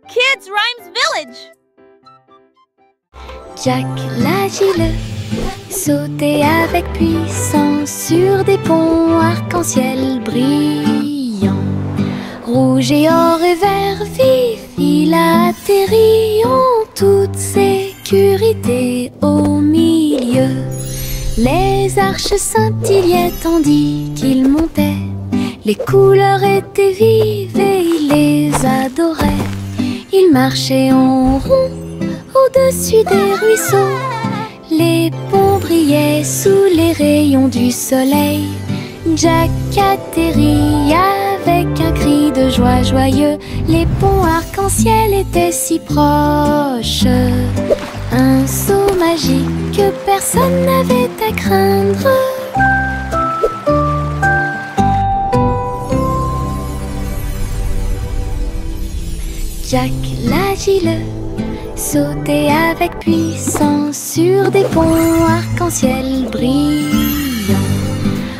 Kids Rhymes Village. Jack l'agile sautait avec puissance sur des ponts arc-en-ciel brillants. Rouge et or et vert vif, il atterrit en toute sécurité au milieu. Les arches scintillaient tandis qu'il montait. Les couleurs étaient vives et il les adorait. Il marchait en rond au-dessus des ruisseaux. Les ponts brillaient sous les rayons du soleil. Jack atterrit avec un cri de joie joyeux. Les ponts arc-en-ciel étaient si proches. Un saut magique que personne n'avait à craindre. Jack l'agile sautait avec puissance sur des ponts arc-en-ciel brillants.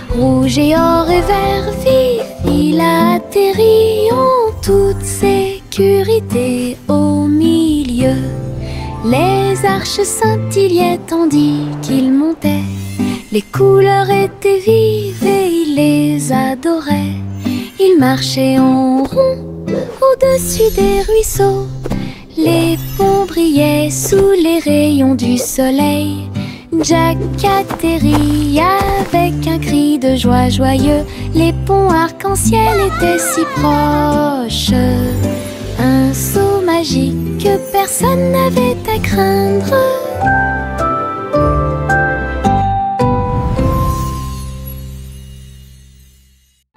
Rouge et or et vert vif, il atterrit en toute sécurité au milieu. Les arches scintillaient tandis qu'il montait. Les couleurs étaient vives et il les adorait. Il marchait en rond au-dessus des ruisseaux. Les ponts brillaient sous les rayons du soleil. Jack atterrit avec un cri de joie joyeux. Les ponts arc-en-ciel étaient si proches. Un saut magique que personne n'avait à craindre.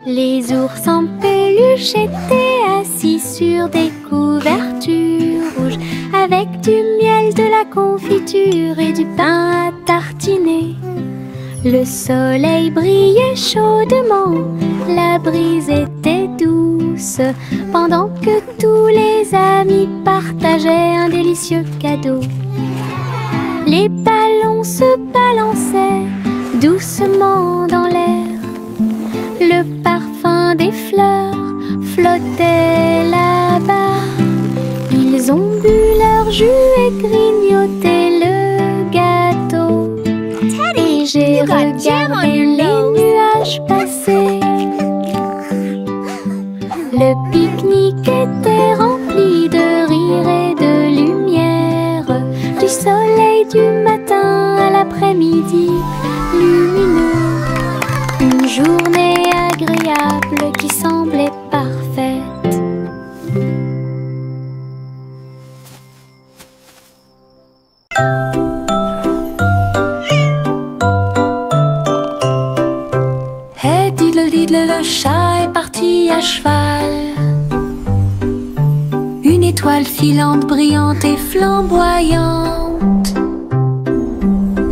Les ours en peluche étaient assis sur des couvertures rouges, avec du miel, de la confiture et du pain à tartiner. Le soleil brillait chaudement, la brise était douce, pendant que tous les amis partageaient un délicieux cadeau. Les ballons se balançaient doucement dans l'air. Le parfum des fleurs flottait là-bas. Ils ont bu leur jus et grignoté le gâteau. Et j'ai regardé les nuages passer. Le pique-nique était rempli de rire et de lumière, du soleil du matin à l'après-midi lumineux. Une journée agréable qui semblait parfaite. Hey diddle diddle, le chat est parti à cheval. Une étoile filante, brillante et flamboyante.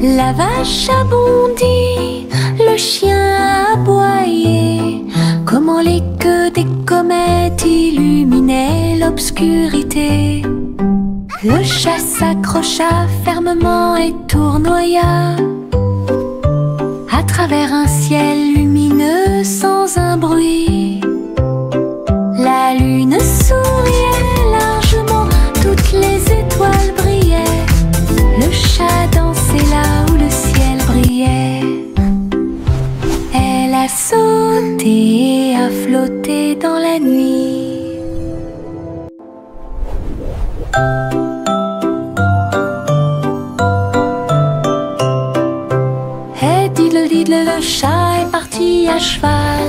La vache a bondi, le chien a aboyé. Comment les queues des comètes illuminaient l'obscurité. Le chat s'accrocha fermement et tournoya à travers un ciel lumineux sans un bruit. La lune souriait largement, toutes les étoiles brillaient. Le chat dansait là où le ciel brillait. Elle a sauté et a flotté dans la nuit. Hey diddle diddle, le chat est parti à cheval.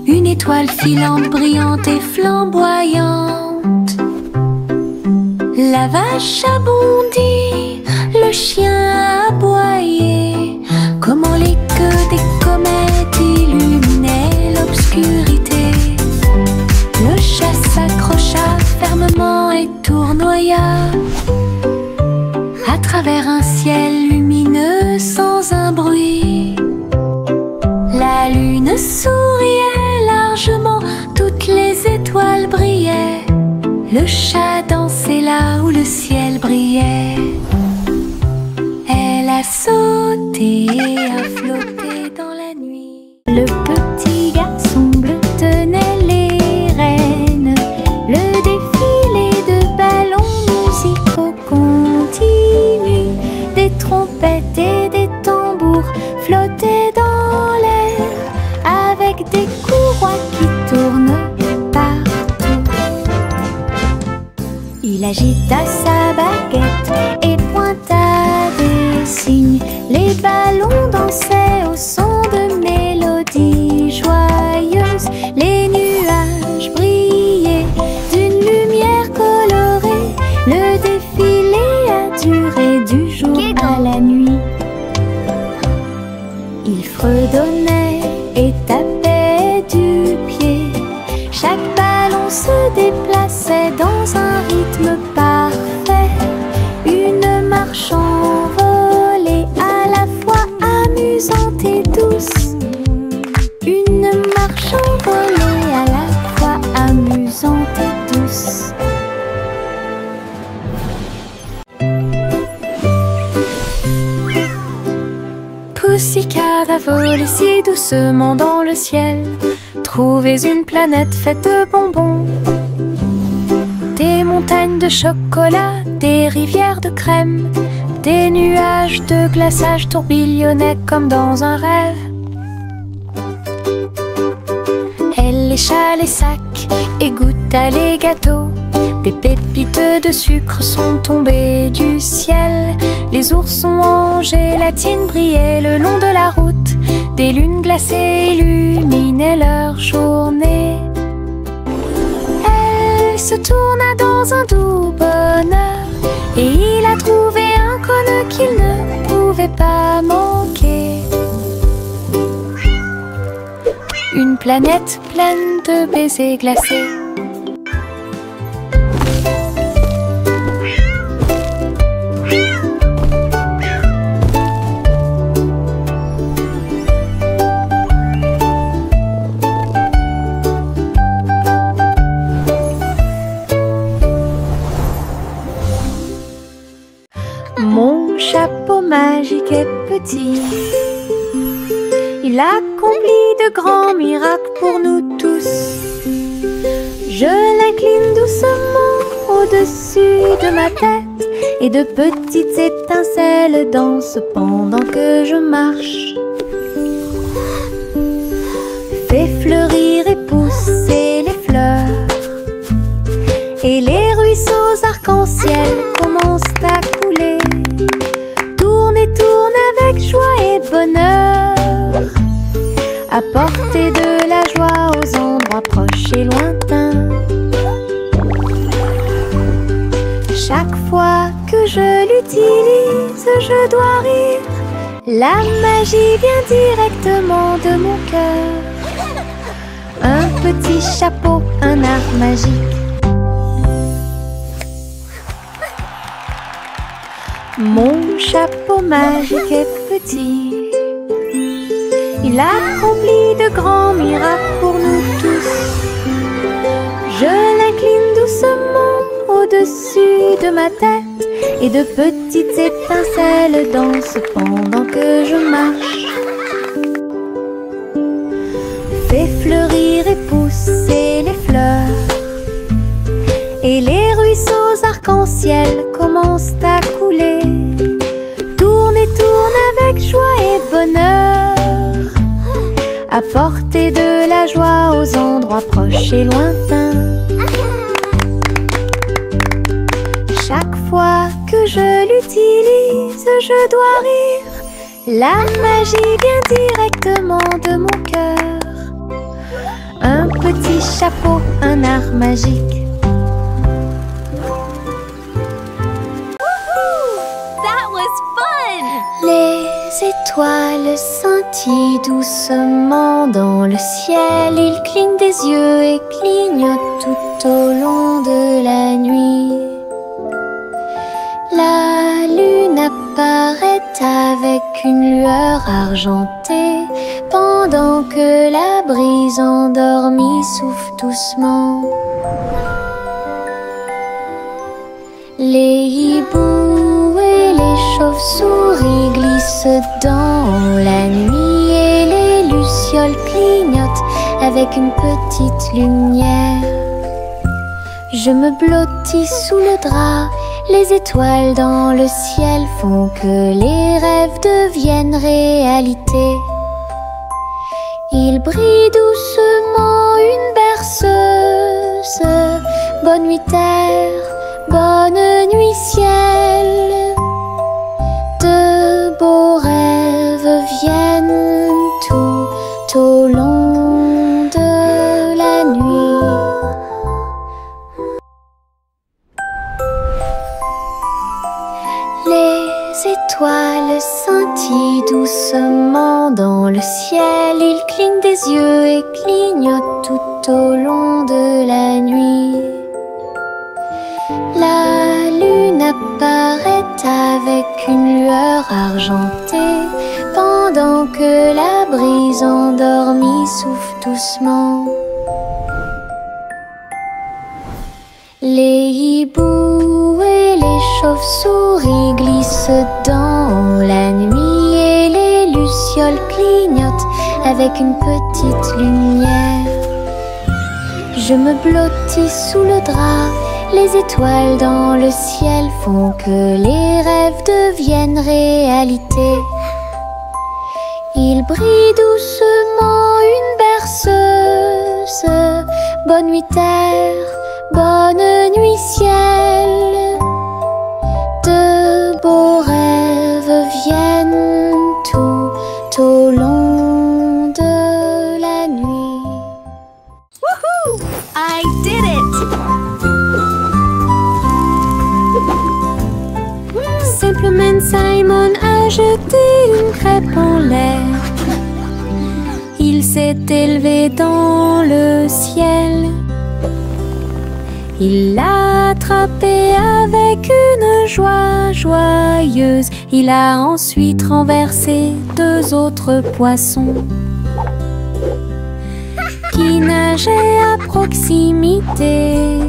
Une étoile filante, brillante et flamboyante. La vache a bondi, le chien a aboyé. Comment les queues des comètes illuminaient l'obscurité. Le chat s'accrocha fermement et tournoya à travers un ciel lumineux sans un bruit. La lune souriait largement, toutes les étoiles brillaient. Le chat dansait là où le ciel brillait. Elle a sauté et a flotté dans la nuit. Le petit garçon bleu tenait les rênes. Le agita sa baguette et pointa des signes. Les ballons dansaient au son de mélodies joyeuses. Les nuages brillaient d'une lumière colorée. Le défilé a duré du jour à la nuit. Il fredonnait et tapait du pied. Chaque ballon se déplaçait dans un rythme parfait. Une marche envolée à la fois amusante et douce. Une marche envolée à la fois amusante et douce. Pussycat a volé si doucement dans le ciel. Trouvez une planète faite de bonbons. Des montagnes de chocolat, des rivières de crème. Des nuages de glaçage tourbillonnaient comme dans un rêve. Elle lécha les sacs et goûta les gâteaux. Des pépites de sucre sont tombées du ciel. Les oursons en gélatine brillaient le long de la route. Des lunes glacées illuminaient leur journée. Elle se tourna dans un doux bonheur et il a trouvé un cône qu'il ne pouvait pas manquer. Une planète pleine de baisers glacés. Mon chapeau magique est petit. Il accomplit de grands miracles pour nous tous. Je l'incline doucement au-dessus de ma tête et de petites étincelles dansent pendant que je marche. Fais fleurir et pousser les fleurs et les ruisseaux arc-en-ciel commencent à couler. Tourne et tourne avec joie et bonheur. Apporter de la joie aux endroits proches et lointains. Chaque fois que je l'utilise, je dois rire. La magie vient directement de mon cœur. Un petit chapeau, un art magique. Mon chapeau magique est petit. Il accomplit de grands miracles pour nous tous. Je l'incline doucement au-dessus de ma tête et de petites étincelles dansent pendant que je marche. Fais fleurir et pousser les fleurs et les ruisseaux arc-en-ciel commencent à couler. Tourne et tourne avec joie et bonheur. Apporter de la joie aux endroits proches et lointains. Chaque fois que je l'utilise, je dois rire. La magie vient directement de mon cœur. Un petit chapeau, un art magique. Les étoiles scintillent doucement dans le ciel. Ils clignent des yeux et clignotent tout au long de la nuit. La lune apparaît avec une lueur argentée pendant que la brise endormie souffle doucement. Les hiboux et les chauves-souris glissent dans la nuit et les lucioles clignotent avec une petite lumière. Je me blottis sous le drap, les étoiles dans le ciel font que les rêves deviennent réalité. Il brille doucement une berceuse. Bonne nuit terre, bonne nuit ciel. De beaux rêves viennent tout au long de la nuit. Les étoiles scintillent doucement dans le ciel. Ils clignent des yeux et clignotent tout au long de la nuit. La lune apparaît avec une lueur argentée, pendant que la brise endormie souffle doucement. Les hiboux et les chauves-souris glissent dans la nuit et les lucioles clignotent avec une petite lumière. Je me blottis sous le drap, les étoiles dans le ciel font que les rêves deviennent réalité. Il brille doucement une berceuse. Bonne nuit terre, bonne nuit ciel. De beaux rêves viennent tout au long de la nuit. Woohoo! I did it! Simplement Simon a jeté une crêpe en l'air. Il s'est élevé dans le ciel. Il l'a attrapé avec une joie joyeuse. Il a ensuite renversé 2 autres poissons qui nageaient à proximité.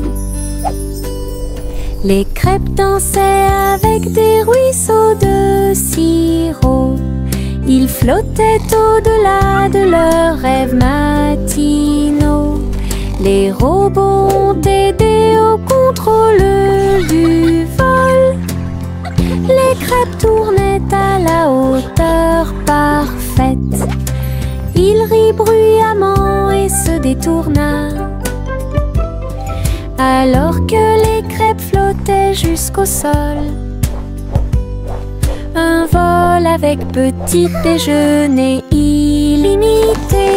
Les crêpes dansaient avec des ruisseaux de sirop. Ils flottaient au-delà de leurs rêves matinaux. Les robots ont aidé au contrôle du vol. Les crêpes tournaient à la hauteur parfaite. Il rit bruyamment et se détourna, alors que les crêpes flottaient jusqu'au sol. Un vol avec petit déjeuner illimité.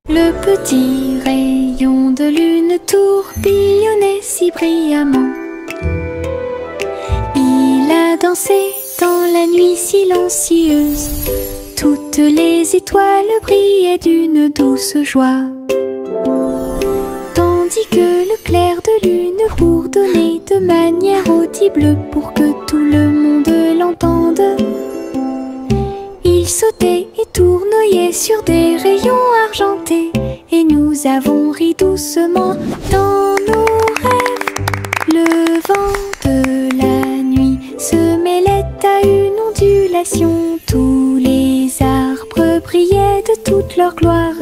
Le petit rayon de lune tourbillonnait si brillamment. Il a dansé dans la nuit silencieuse. Toutes les étoiles brillaient d'une douce joie, tandis que le clair de lune bourdonnait de manière audible pour que tout le monde l'entende. Il sautait et tournoyait sur des rayons argentés, et nous avons ri doucement dans nos rêves. Le vent de la nuit se mêlait à une ondulation. Tous les arbres brillaient de toute leur gloire.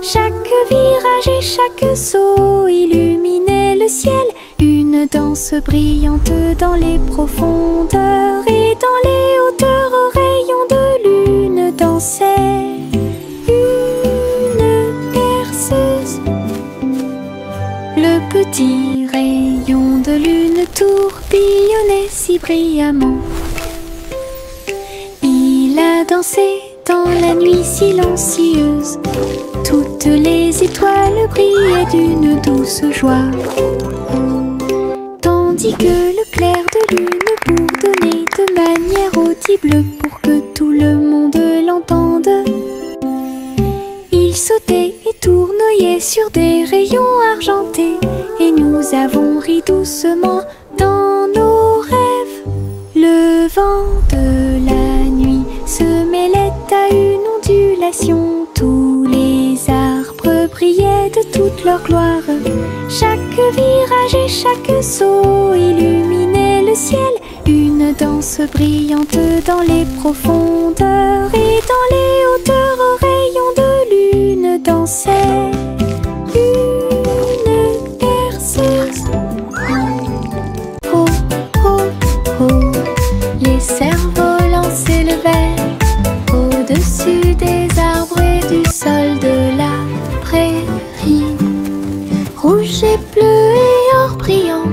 Chaque virage et chaque saut illuminait le ciel. Une danse brillante dans les profondeurs, et dans les hauteurs aux rayons de lune dansait une berceuse. Le petit rayon de lune tourbillonnait si brillamment. Il a dansé dans la nuit silencieuse. Toutes les étoiles brillaient d'une douce joie, tandis que le clair de lune bourdonnait de manière audible pour que tout le monde l'entende. Il sautait et tournoyait sur des rayons argentés, et nous avons ri doucement dans nos rêves. Le vent de la nuit se mêlait à une ondulation. Tous les arbres brillaient de toute leur gloire. Chaque virage et chaque saut illuminait le ciel. Une une danse brillante dans les profondeurs et dans les hauteurs aux rayons de lune dansait une berceuse. Oh, oh, oh, les cerfs-volants s'élevaient au-dessus des arbres et du sol de la prairie. Rouge et bleu et or brillant,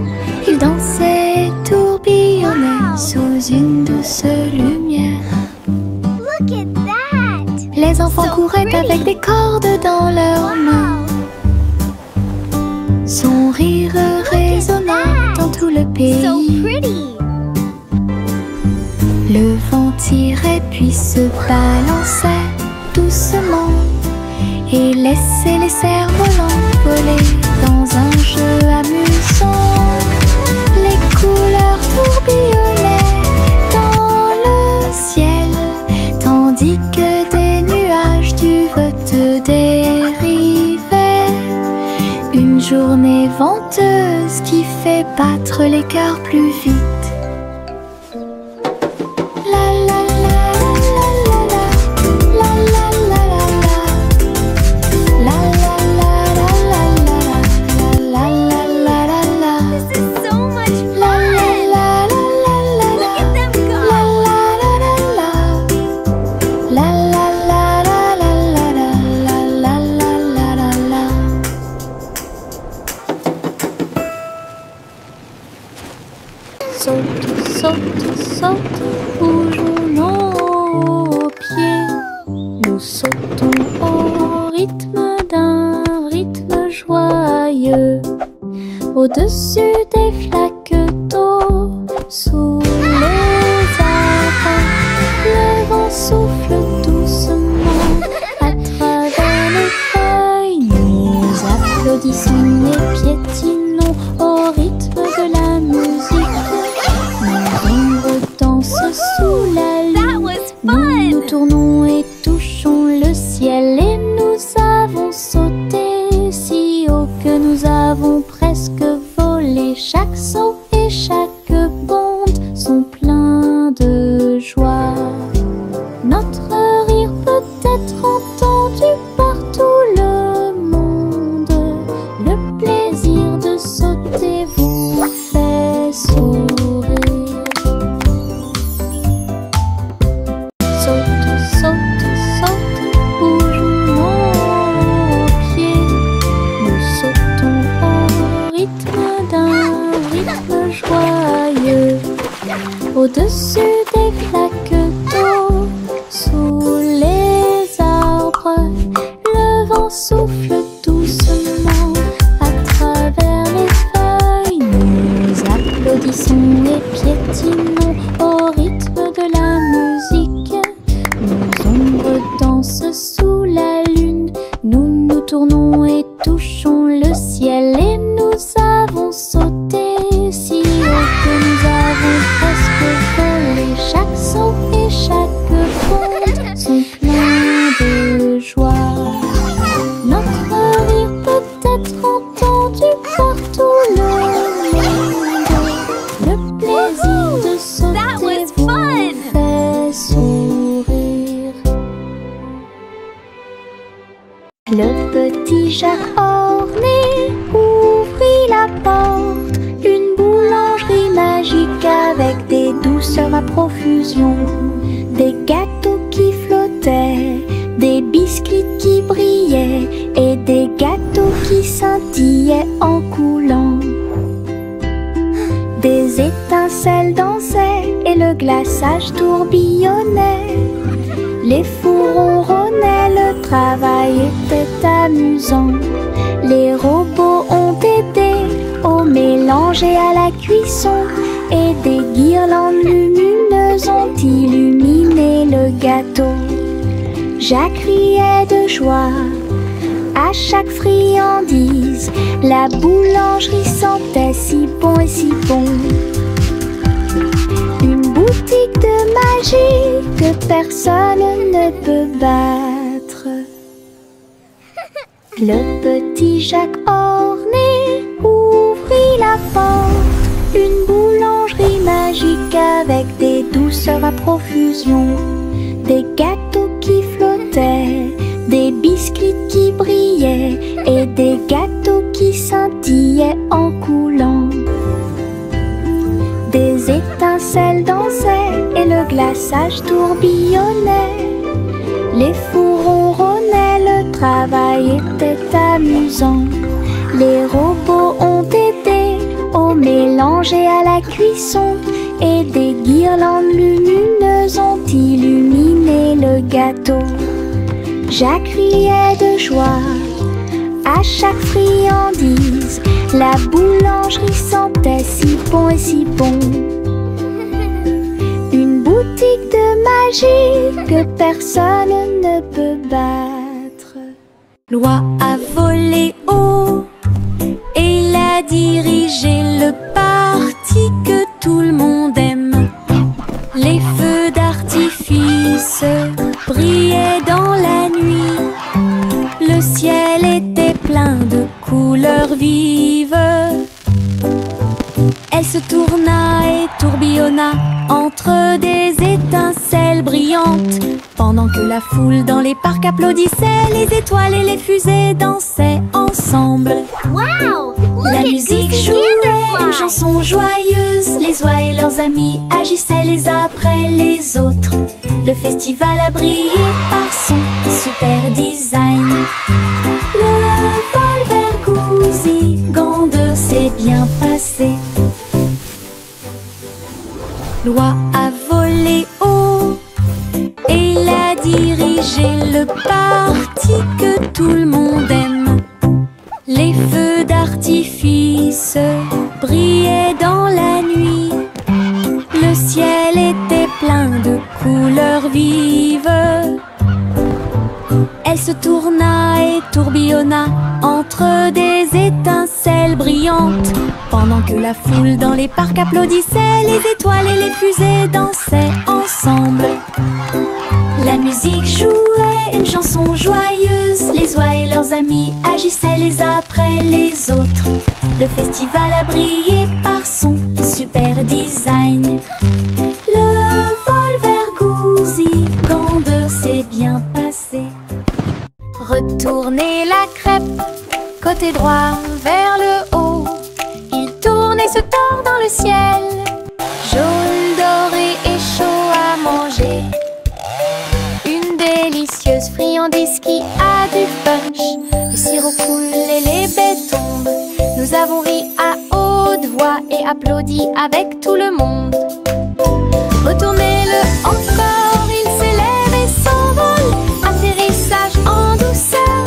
ils dansaient et tourbillonnaient sous une douce lumière. Look at that! Les enfants So couraient pretty. avec des cordes dans leurs mains. Son rire résonnant dans tout le So pays. pretty! Le vent tirait puis se balançait doucement et laissait les cerfs-volants voler dans un jeu amusant. Les couleurs tourbillonnaient dans le ciel, tandis que des nuages du vote dérivaient. Une journée venteuse qui fait battre les cœurs plus vite. La la la la la la la la la la la la la la la la la la. This is so much La fun! la la la la la. Look at them go! La la la la la. La la la la la la la la la la la. Saute, saute, saute, bougeons nos pieds. Nous sautons au rythme d'un rythme joyeux. Au-dessus des flaques d'eau, sous les arbres, le vent souffle doucement à travers les feuilles. Nous applaudissons et piétinons au rythme de la musique. Nos ombres dansent sous la lune. That was Nous fun! nous tournons et touchons le ciel et nous avons sauté si haut que nous avons presque volé. Chaque saut et chaque bonde sont pleins de joie. Notre rire peut être entendu par tout le monde. Le plaisir de sauter vous fait sourire. Saute, saute, saute, bougeons nos pieds. Nous sautons au rythme d'un rythme joyeux. Au-dessus des flaques d'eau, sous les arbres, le vent souffle doucement à travers les feuilles. Nous applaudissons et piétinons au rythme de la musique. Nos ombres dansent sous la lune. Nous nous tournons et touchons le ciel et nous avons sauté si haut que nous avons presque volé. Chaque saut et chaque bonde sont pleins de joie. Notre rire peut être entendu par tout le monde. Le plaisir de That sauter was vous fun! fait sourire. Le petit Jacques orné ouvrit la porte. Une boulangerie magique avec des douceurs à profusion. Des gâteaux qui flottaient, des biscuits qui brillaient et des gâteaux qui scintillaient en coulant. Des étincelles dansaient et le glaçage tourbillonnait. Les fours ronronnaient, le travail était amusant. Les robots ont aidé au mélange et à la cuisson. Et des guirlandes lumineuses ont illuminé le gâteau. Jacques riait de joie à chaque friandise. La boulangerie sentait si bon et si bon. Une boutique de magie que personne ne peut battre. Le petit Jacques orné ouvrit la porte. Une boulangerie boulangerie magique avec des douceurs à profusion, des gâteaux qui flottaient, des biscuits qui brillaient et des gâteaux qui scintillaient en coulant. Des étincelles dansaient et le glaçage tourbillonnait. Les fours ronronnaient, le travail était amusant. Les robots ont aidé au mélange et à la cuisson, et des guirlandes lumineuses ont illuminé le gâteau. Jacques riait de joie à chaque friandise. La boulangerie sentait si bon et si bon. Une boutique de magie que personne ne peut battre. Loi a volé haut et il a dirigé le parti que tout le monde aime. Les feux d'artifice brillaient dans la nuit. Le ciel était plein de couleurs vives. Elle se tourna et tourbillonna entre des étincelles brillantes, pendant que la foule dans les parcs applaudissait. Les étoiles et les fusées dansaient ensemble. Wow! La musique jouait une chanson joyeuse. Les oies et leurs amis agissaient les uns après les autres. Le festival a brillé par son super design. Le vol vers Goosey-Gander s'est bien passé. Loi a volé haut et il a dirigé le parti que tout le monde aime. Les feux d'artifice brillaient dans la nuit. Le ciel était plein de couleurs vives. Elle se tourna et tourbillonna entre des étincelles brillantes, pendant que la foule dans les parcs applaudissait. Les étoiles et les fusées dansaient ensemble. La musique jouait une chanson joyeuse. Les oies et leurs amis agissaient les uns après les autres. Le festival a brillé par son super design. Le vol vers Goosey-Gander s'est bien passé. Retournez la crêpe, côté droit vers le haut. Il tourne et se tord dans le ciel, jaune, doré et chaud à manger. Une délicieuse friandise qui a du punch. Le sirop coule et les baies tombent. Nous avons ri à haute voix et applaudi avec tout le monde. Retournez-le encore, il s'élève et s'envole. Atterrissage en douceur,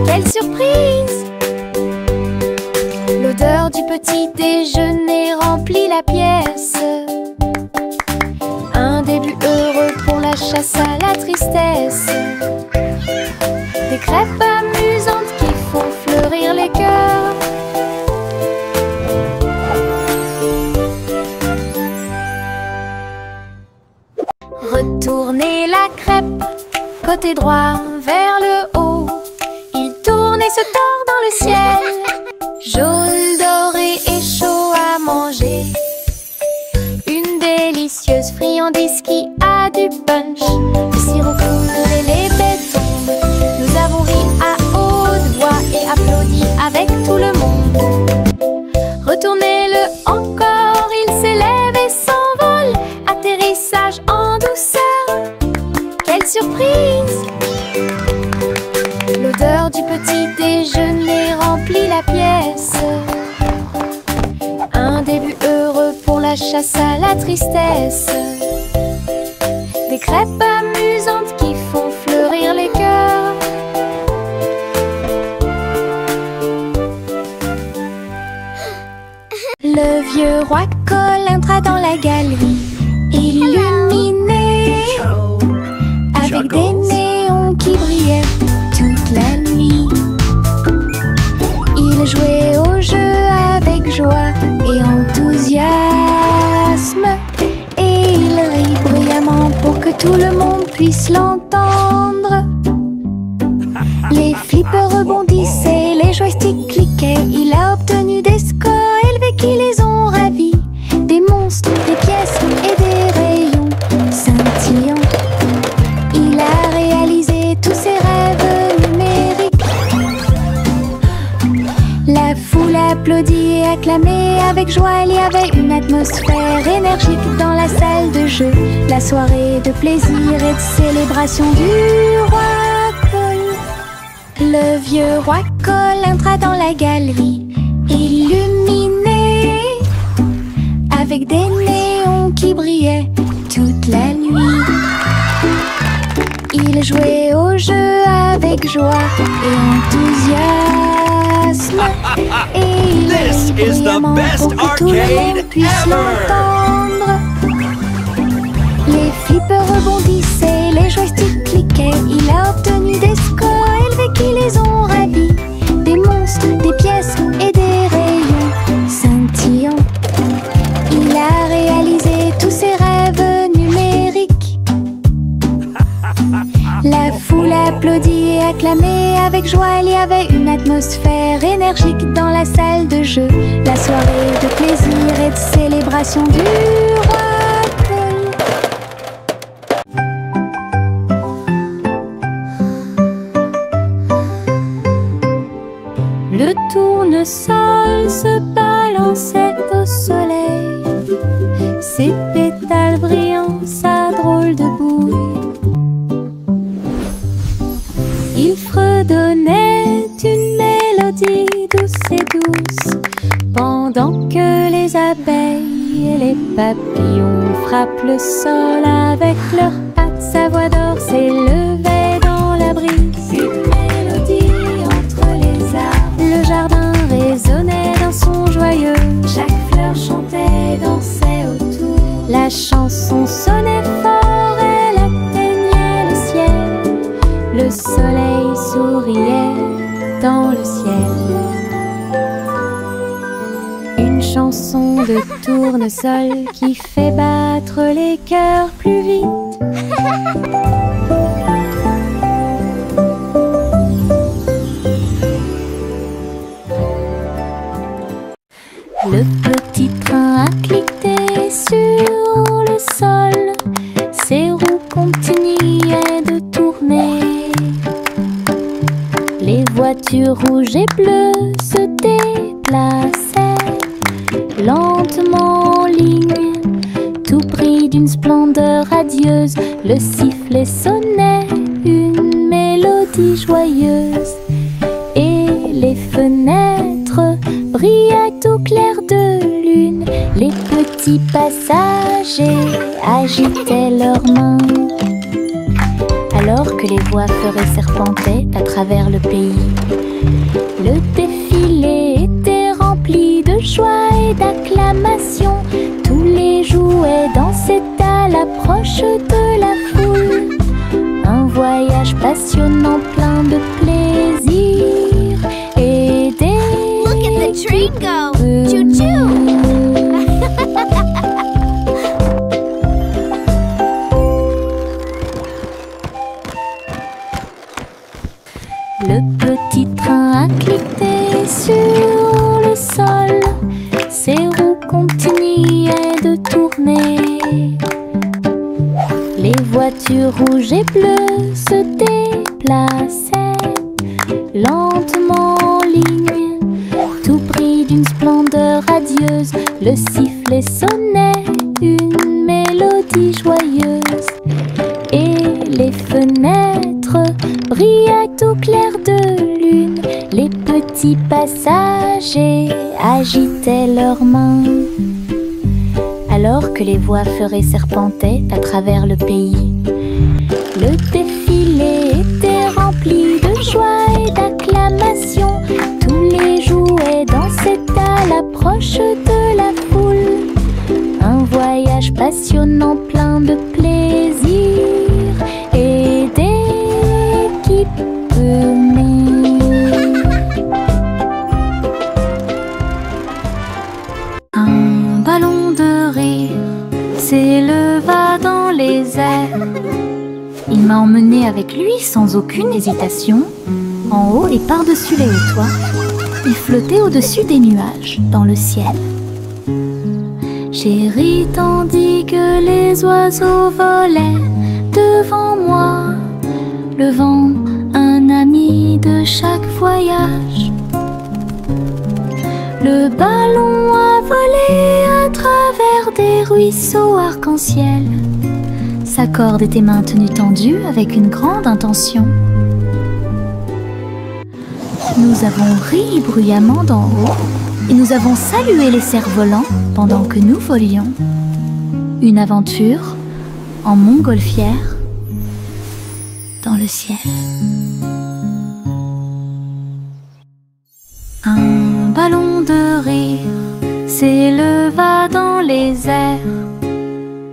quelle surprise! L'odeur du petit déjeuner remplit la pièce. Un début heureux pour la chasse à la tristesse. Des crêpes amusantes qui font fleurir les cœurs. Retournez la crêpe, côté droit vers le haut. Il tourne et se tord dans le ciel, jaune, doré et chaud à manger. Une délicieuse friandise qui a du punch. Le sirop coule et les baies tombent. Nous avons ri à haute voix et applaudi avec tout le monde. Retournez-le encore, il s'élève et s'envole. Atterrissage en douceur, quelle surprise! L'odeur du petit déjeuner remplit la pièce. Un début heureux pour la chasse à la tristesse. Des crêpes amusantes qui font fleurir les cœurs. Le vieux roi Cole entra dans la galerie, illuminé avec des néons qui brillaient toute la nuit. Il jouait au jeu avec joie et enthousiasme, et il rit bruyamment pour que tout le monde puisse l'entendre. Les flippers rebondissaient, les joysticks cliquaient. Il a obtenu des scores élevés qui les ont ravis. Des joie, il y avait une atmosphère énergique dans la salle de jeu. La soirée de plaisir et de célébration du roi Cole. Le vieux roi Cole entra dans la galerie, illuminé avec des néons qui brillaient toute la nuit. Il jouait au jeu avec joie et enthousiasme, et il This riait is the bruyamment best pour que tout le arcade monde puisse ever. l'entendre. Les flippers rebondissaient, les joysticks cliquaient. Il a obtenu des scores élevés qui les ont ravis. Des monstres, des pièces et des rayons scintillants. Il a réalisé tous ses rêves numériques. La foule applaudit et acclamait avec joie. Il y avait une atmosphère énergique dans la salle de jeu. La soirée de plaisir et de célébration du roi Cole. Le tournesol se balançait au soleil, ses pétales brillants, sa drôle de bouille. Il fredonnait une mélodie douce et douce, pendant que les abeilles et les papillons frappent le sol avec leurs pattes. Sa voix d'or s'élevait dans la brise, une mélodie entre les arbres. Le jardin résonnait d'un son joyeux, chaque fleur chantait, dansait autour. La chanson sonnait fort, elle atteignait le ciel. Le soleil souriait dans le ciel. Une chanson de tournesol qui fait battre les cœurs plus vite. Le petit train a cliqué sur le sol, ses roues continuaient de tourner. Les voitures rouges et bleues se déplaçaient lentement en ligne, tout pris d'une splendeur radieuse. Le sifflet sonnait une mélodie joyeuse, et les fenêtres brillaient au clair de lune. Les petits passagers agitaient leurs mains, alors que les voix feuraient serpentaient à travers le pays. Le défilé était rempli de joie et d'acclamation. Tous les jouets dansaient à l'approche de la foule. Un voyage passionnant plein de plaisir et des... Look at the train go! Choo-choo! Le petit train a cliqué sur le sol, ses roues continuaient de tourner. Les voitures rouges et bleues se déplaçaient lentement en ligne, tout pris d'une splendeur radieuse. Le sifflet sonnait une mélodie joyeuse, et les fenêtres brillaient au clair de lune. Les petits passagers agitaient leurs mains, alors que les voix feuraient serpentaient à travers le pays. Le défilé était rempli de joie et d'acclamation. Tous les jouets dansaient à l'approche de la foule. Un voyage passionnant plein de plaisir et d'équipements. Un ballon de rire s'éleva dans les airs. Il m'a emmené avec lui sans aucune hésitation, en haut et par-dessus les hauts toits. Il flottait au-dessus des nuages, dans le ciel. J'ai ri tandis que les oiseaux volaient devant moi, le vent, un ami de chaque voyage. Le ballon a volé à travers des ruisseaux arc-en-ciel. Sa corde était maintenue tendue avec une grande intention. Nous avons ri bruyamment d'en haut et nous avons salué les cerfs-volants pendant que nous volions. Une aventure en montgolfière dans le ciel. Un ballon de rire s'éleva dans les airs.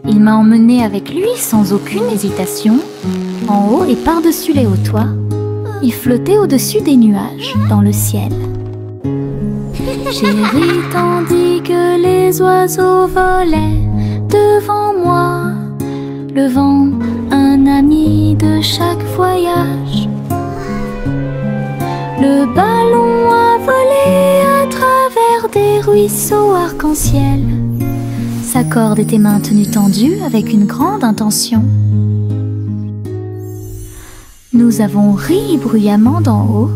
Il m'a emmené avec lui sans aucune hésitation, en haut et par-dessus les hauts toits. Il flottait au-dessus des nuages dans le ciel. J'ai ri tandis que les oiseaux volaient devant moi, le vent, un ami de chaque voyage. Le ballon a volé à travers des ruisseaux arc-en-ciel. Sa corde était maintenue tendue avec une grande intention. Nous avons ri bruyamment d'en haut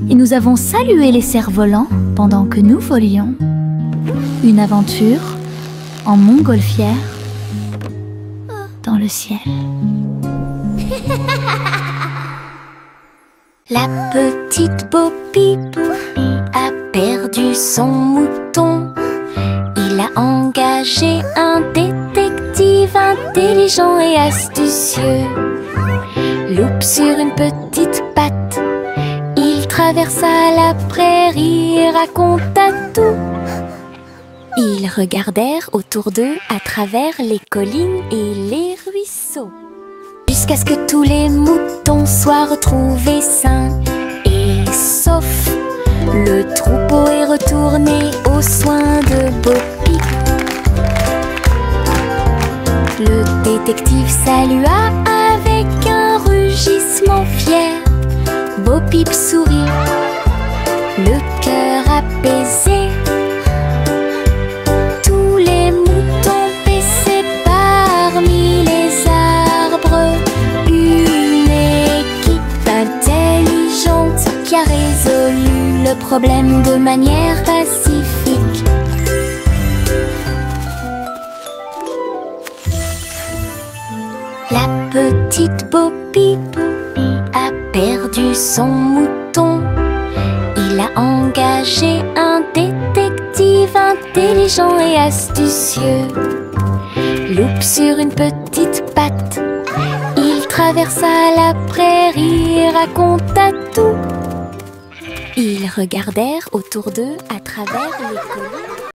et nous avons salué les cerfs-volants pendant que nous volions. Une aventure en montgolfière dans le ciel. La petite Bo Peep a perdu son mouton. Il a engagé un détective intelligent et astucieux. Loup sur une petite patte, il traversa la prairie et raconta tout. Ils regardèrent autour d'eux à travers les collines et les ruisseaux, jusqu'à ce que tous les moutons soient retrouvés sains et saufs. Le troupeau est retourné aux soins de Bo Peep. Le détective salua avec un rugissement fier. Bo Peep sourit, le cœur apaisé. Tous les moutons paissaient parmi les arbres. Une équipe intelligente qui a résolu le problème de manière pacifique. La petite Bo Peep a perdu son mouton. Il a engagé un détective intelligent et astucieux. Loup sur une petite patte, il traversa la prairie et raconta tout. Ils regardèrent autour d'eux à travers les collines.